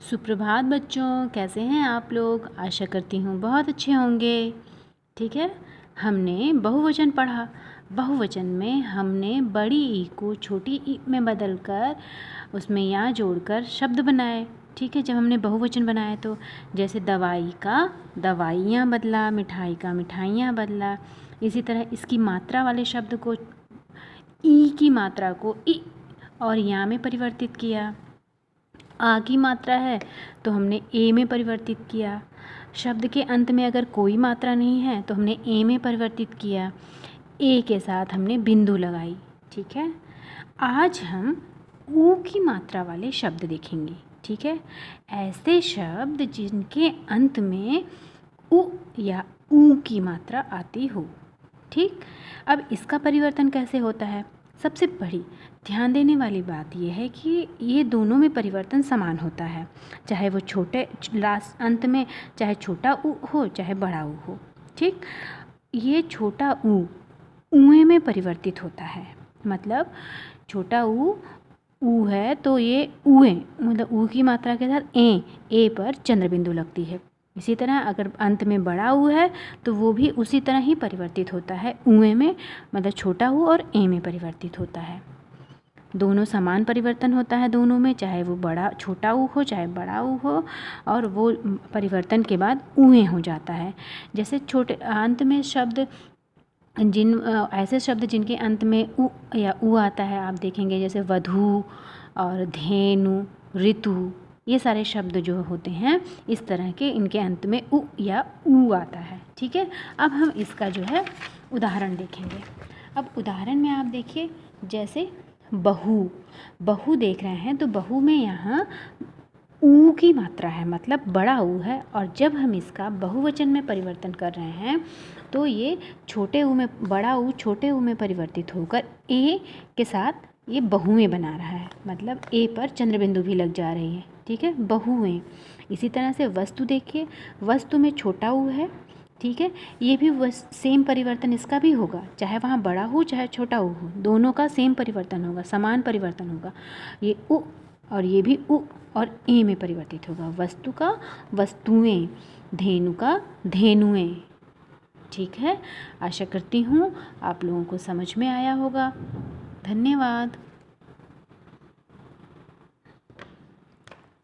सुप्रभात बच्चों, कैसे हैं आप लोग। आशा करती हूँ बहुत अच्छे होंगे। ठीक है, हमने बहुवचन पढ़ा। बहुवचन में हमने बड़ी ई को छोटी ई में बदलकर उसमें या जोड़कर शब्द बनाए। ठीक है, जब हमने बहुवचन बनाए तो जैसे दवाई का दवाइयाँ बदला, मिठाई का मिठाइयाँ बदला। इसी तरह इसकी मात्रा वाले शब्द को, ई की मात्रा को ई और या में परिवर्तित किया। आ की मात्रा है तो हमने ए में परिवर्तित किया। शब्द के अंत में अगर कोई मात्रा नहीं है तो हमने ए में परिवर्तित किया। ए के साथ हमने बिंदु लगाई। ठीक है, आज हम ऊ की मात्रा वाले शब्द देखेंगे। ठीक है, ऐसे शब्द जिनके अंत में उ या ऊ की मात्रा आती हो। ठीक, अब इसका परिवर्तन कैसे होता है। सबसे बड़ी ध्यान देने वाली बात यह है कि ये दोनों में परिवर्तन समान होता है, चाहे वो छोटे लास्ट अंत में चाहे छोटा ऊ हो चाहे बड़ा ऊ हो। ठीक, ये छोटा ऊ ऊए में परिवर्तित होता है। मतलब छोटा ऊ है तो ये ऊए, मतलब ऊ की मात्रा के साथ ए पर चंद्र बिंदु लगती है। इसी तरह अगर अंत में बड़ा ऊ है तो वो भी उसी तरह ही परिवर्तित होता है ऊए में, मतलब छोटा ऊ और ए में परिवर्तित होता है। दोनों समान परिवर्तन होता है दोनों में, चाहे वो बड़ा छोटा ऊ हो चाहे बड़ा ऊ हो, और वो परिवर्तन के बाद ऊए हो जाता है। जैसे छोटे अंत में शब्द ऐसे शब्द जिनके अंत में उ या ऊ आता है, आप देखेंगे जैसे वधू और धेनु, ऋतु, ये सारे शब्द जो होते हैं इस तरह के, इनके अंत में उ या ऊ आता है। ठीक है, अब हम इसका जो है उदाहरण देखेंगे। अब उदाहरण में आप देखिए, जैसे बहू देख रहे हैं तो बहू में यहाँ ऊ की मात्रा है, मतलब बड़ा ऊ है, और जब हम इसका बहुवचन में परिवर्तन कर रहे हैं तो ये छोटे ऊ में, बड़ा ऊ छोटे ऊ में परिवर्तित होकर ए के साथ ये बहुएं बना रहा है, मतलब ए पर चंद्र बिंदु भी लग जा रही है। ठीक है, बहुएं। इसी तरह से वस्तु देखिए, वस्तु में छोटा ऊ है। ठीक है, ये भी सेम परिवर्तन इसका भी होगा, चाहे वहाँ बड़ा हो चाहे छोटा ऊ हो, दोनों का सेम परिवर्तन होगा, समान परिवर्तन होगा। ये उ और ये भी उ और ए में परिवर्तित होगा। वस्तु का वस्तुएं, धेनु का धेनुएं। ठीक है, आशा करती हूँ आप लोगों को समझ में आया होगा। धन्यवाद।